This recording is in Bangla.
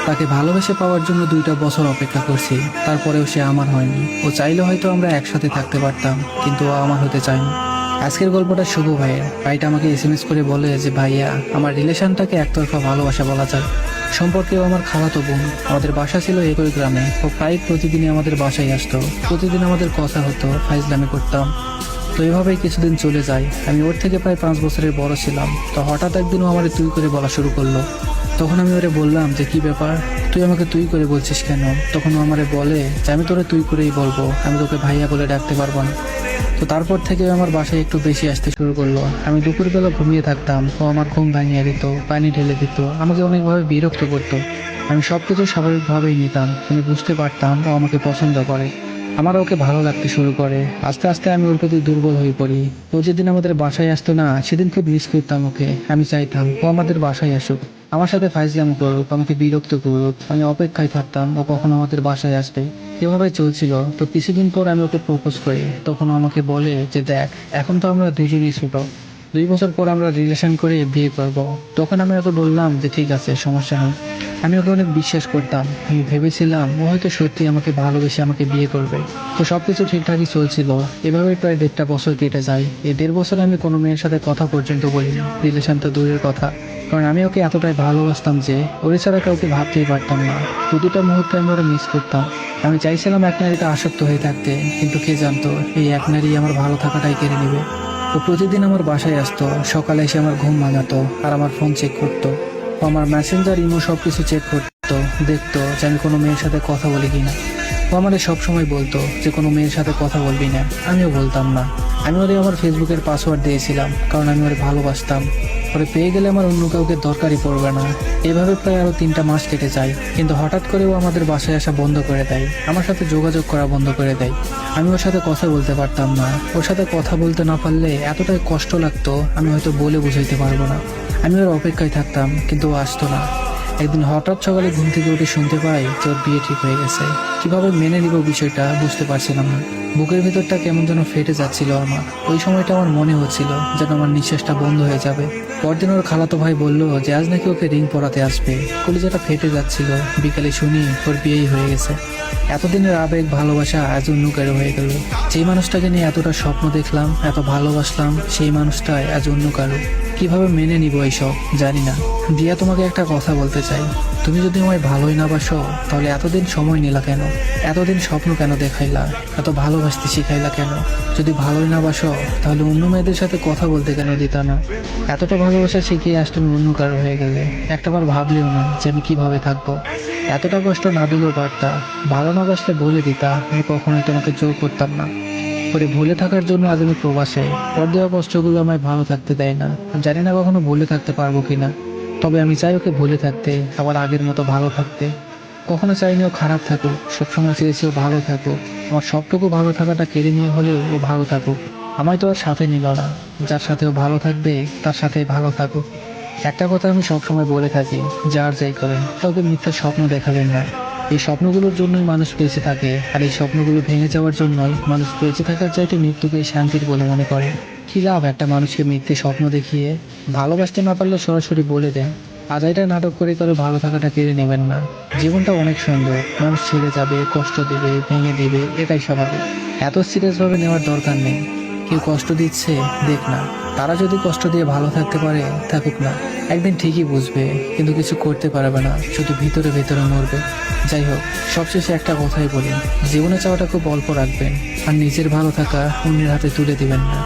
তাকে ভালোবেসে পাওয়ার জন্য 2টা বছর অপেক্ষা করছি, তারপরেও সে আমার হয়নি। ও চাইলে হয়তো আমরা একসাথে থাকতে পারতাম, কিন্তু ও আমার হতে চায়নি। আজকের গল্পটা শুভ ভাইয়ের। ভাইটা আমাকে এসএমএস করে বলে যে ভাইয়া, আমার রিলেশনটাকে একতরফা ভালোবাসা বলা যায়। সম্পর্কেও আমার খালাতো বোন। আমাদের বাসা ছিল একই গ্রামে। ও প্রায় প্রতিদিনই আমাদের বাসায় আসতো। প্রতিদিন আমাদের কথা হতো, ফাইজলামি করতাম। তো এভাবেই কিছুদিন চলে যায়। আমি ওর থেকে প্রায় 5 বছরের বড় ছিলাম। তো হঠাৎ একদিনও আমার তুই করে বলা শুরু করলো। তখন আমি ওরে বললাম যে কি ব্যাপার, তুই আমাকে তুই করে বলছিস কেন? তখন ও আমারে বলে যে আমি তোরে তুই করেই বলবো, আমি তোকে ভাইয়া বলে ডাকতে পারবো না। তো তারপর থেকে ও আমার বাসায় একটু বেশি আসতে শুরু করলো। আমি দুপুরবেলা ঘুমিয়ে থাকতাম, ও আমার ঘুম ভাঙিয়ে দিত, পানি ঢেলে দিত, আমাকে অনেকভাবে বিরক্ত করতো। আমি সবকিছু স্বাভাবিকভাবেই নিতাম। আমি বুঝতে পারতাম ও আমাকে পছন্দ করে। আমার ওকে ভালো লাগতে শুরু করে। আস্তে আস্তে আমি ওর প্রতি দুর্বল হয়ে পড়ি। ও যেদিন আমাদের বাসায় আসতো না, সেদিন খুব মিস করতাম ওকে। আমি চাইতাম ও আমাদের বাসায় আসুক, আমার সাথে ফাইজলামি করুক, আমাকে বিরক্ত করুক। আমি অপেক্ষায় থাকতাম ও কখন আমাদের বাসায় আসবে। এভাবে চলছিল। তো কিছুদিন পর আমি ওকে প্রপোজ করি। তখন ও আমাকে বলে যে দেখ, এখন তো আমরা দুজনেই ছোট, 2 বছর পর আমরা রিলেশন করে বিয়ে করব। তখন আমি ওকে বললাম যে ঠিক আছে, সমস্যা নেই। আমি ওকে অনেক বিশ্বাস করতাম। আমি ভেবেছিলাম ও হয়তো সত্যি আমাকে ভালোবেসে আমাকে বিয়ে করবে। তো সবকিছু ঠিকঠাকই চলছিল। এভাবে প্রায় 1.5 বছর কেটে যায়। এই 1.5 বছর আমি কোনো মেয়ের সাথে কথা পর্যন্ত বলিনি। রিলেশন তো দূরের কথা, কারণ আমি ওকে এতটাই ভালোবাসতাম যে ওর ছাড়া কাউকে ভাবতেই পারতাম না। প্রতিটা মুহূর্তে আমি ওরা মিস করতাম। আমি চাইছিলাম এক নারীতে আসক্ত হয়ে থাকতে, কিন্তু কে জানতো এই এক নারী আমার ভালো থাকাটাই কেড়ে নেবে। ও প্রতিদিন আমার বাসায় আসতো। সকালে এসে আমার ঘুম ভাঙাতো আর আমার ফোন চেক করতো। ও আমার মেসেঞ্জার, ইমো সবকিছু চেক করতো, দেখতো যে আমি কোনো মেয়ের সাথে কথা বলি কিনা। ও আমাদের সবসময় বলতো যে কোনো মেয়ের সাথে কথা বলবি না। আমিও বলতাম না। আমি ওরে আমার ফেসবুকের পাসওয়ার্ড দিয়েছিলাম, কারণ আমি ওরে ভালোবাসতাম। ওরে পেয়ে গেলে আমার অন্য কাউকে দরকারই পড়বে না। এভাবে প্রায় আরো 3টা মাস কেটে যায়। কিন্তু হঠাৎ করে ও আমাদের বাসায় আসা বন্ধ করে দেয়, আমার সাথে যোগাযোগ করা বন্ধ করে দেয়। আমি ওর সাথে কথা বলতে পারতাম না। ওর সাথে কথা বলতে না পারলে এতটাই কষ্ট লাগতো, আমি হয়তো বলে বুঝাইতে পারবো না। আমি ওর অপেক্ষায় থাকতাম, কিন্তু ও আসতো না। একদিন হঠাৎ সকালে ঘুম থেকে উঠে শুনতে পাই যে ওর বিয়ে ঠিক হয়ে গেছে। কিভাবে মেনে নিব বিষয়টা বুঝতে পারছিলাম না। বুকের ভেতরটা কেমন যেন ফেটে যাচ্ছিল আমার। ওই সময়টা আমার মনে হচ্ছিল যেন আমার নিঃশ্বাসটা বন্ধ হয়ে যাবে। পরদিন ওর খালাতো ভাই বলল যে আজ নাকি ওকে রিং পরাতে আসবে। কলিজাটা ফেটে যাচ্ছিল। বিকালে শুনি ওর বিয়েই হয়ে গেছে। এতদিনের আবেগ, ভালোবাসা আজ অন্য কারো হয়ে গেল। যেই মানুষটাকে নিয়ে এতটা স্বপ্ন দেখলাম, এত ভালোবাসলাম, সেই মানুষটাই আজ অন্য কারো। কিভাবে মেনে নিব এইসব জানি না। দিয়া, তোমাকে একটা কথা বলতে চাই। তুমি যদি আমায় ভালোই না বাসো, তাহলে এতদিন সময় নিলা কেন? এতদিন স্বপ্ন কেন দেখাইলা? এত ভালোবাসতে শিখাইলা কেন? যদি ভালোই না বাসো, তাহলে অন্য মেয়েদের সাথে কথা বলতে কেন দিতা না? এতটা ভালোবাসা শিখিয়ে আজ তুমি অন্য কারো হয়ে গেলে। একটাবার ভাবলেও না যে আমি কিভাবে থাকবো। এতটা কষ্ট না দিলেও পারতা। ভালো না বাসলে বলে দিতা, আমি কখনোই তোমাকে জোর করতাম না। ওরে ভুলে থাকার জন্য আজ আমি প্রবাসে। ওর দেওয়া কষ্টগুলো আমায় ভালো থাকতে দেয় না। জানি না কখনো ভুলে থাকতে পারবো কিনা। তবে আমি চাই ওকে ভুলে থাকতে, আবার আগের মতো ভালো থাকতে। কখনো চাইনি ও খারাপ থাকুক, সবসময় চেয়েছি ও ভালো থাকুক। আমার সবটুকু ভালো থাকাটা কেড়ে নিয়ে হলেও ও ভালো থাকুক। আমায় তো আর সাথে নিল না। যার সাথে ও ভালো থাকবে তার সাথেই ভালো থাকুক। একটা কথা আমি সবসময় বলে থাকি, যার যাই করেন কাউকে মিথ্যা স্বপ্ন দেখাবেন না। এই স্বপ্নগুলোর জন্যই মানুষ বেঁচে থাকে, আর এই স্বপ্নগুলো ভেঙে যাওয়ার জন্যই মানুষ বেঁচে থাকার চাইতে মৃত্যুকে শান্তির বলে মনে করে। কি লাভ একটা মানুষকে মিথ্যে স্বপ্ন দেখিয়ে? ভালোবাসতে না পারলে সরাসরি বলে দেন। আজাইটা নাটক করে করে ভালো থাকাটা কেড়ে নেবেন না। জীবনটা অনেক সুন্দর। মানুষ ছেড়ে যাবে, কষ্ট দিবে, ভেঙে দিবে, এটাই স্বাভাবিক। এত সিরিয়াস ভাবে নেওয়ার দরকার নেই। কেউ কষ্ট দিচ্ছে, দেখ না। তারা যদি কষ্ট দিয়ে ভালো থাকতে পারে, থাকুক না। একদিন ঠিকই বুঝবে, কিন্তু কিছু করতে পারবে না, শুধু ভিতরে ভিতরে মরবে। যাই হোক, সবশেষে একটা কথাই বলি, জীবনে চাওয়াটা খুব অল্প রাখবেন, আর নিজের ভালো থাকা অন্যের হাতে তুলে দিবেন না।